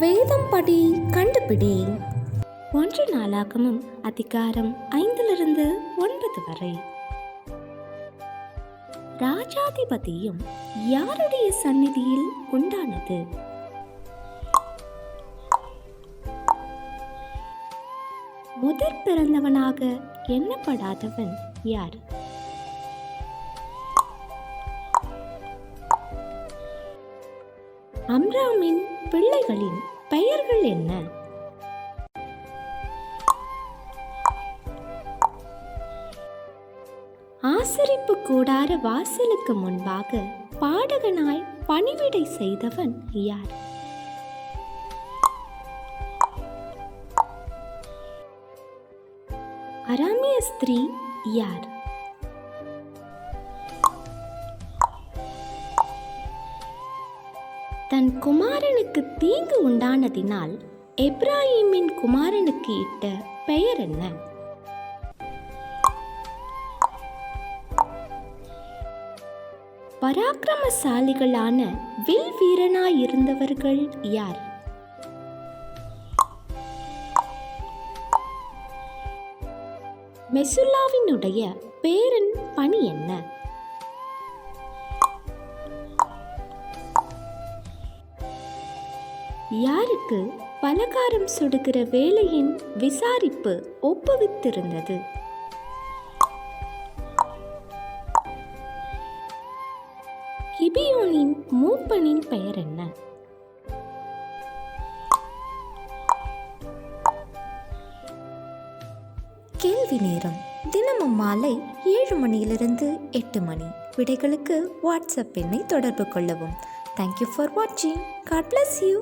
வேதம் படி கண்டுபிடி. 1 நாளாகமம் அதிகாரம் 5-9 வரை. ராஜாதிபதியும் யாருடைய சந்நிதியில் உண்டானது? முதற் பிறந்தவனாக எண்ணப்படாதவன் யார்? அம்ராமின் பிள்ளைகளின் பெயர்கள் என்ன? ஆசரிப்பு கூடார வாசலுக்கு முன்பாக பாடகனாய் பணிவிடை செய்தவன் யார்? அராமிய ஸ்திரீ யார்? தன் குமாரனுக்கு தீங்கு உண்டானதினால் எப்ராஹிமின் குமாரனுக்கு இட்ட பெயர் என்ன? பராக்கிரமசாலிகளான வில் வீரனாயிருந்தவர்கள் யார்? மெசுல்லாவினுடைய பேரன் பணி என்ன? யாருக்கு பலகாரம் சுடுகிற வேலையின் விசாரிப்பு ஒப்புவித்திருந்தது? கிபியோனின் மூப்பனின் பெயர் என்ன? கேள்வி நேரம். தினமும் மாலை 7 மணியிலிருந்து 8 மணி. விடைகளுக்கு வாட்ஸ்அப் எண்ணை தொடர்பு கொள்ளவும். Thank you for watching. God bless you.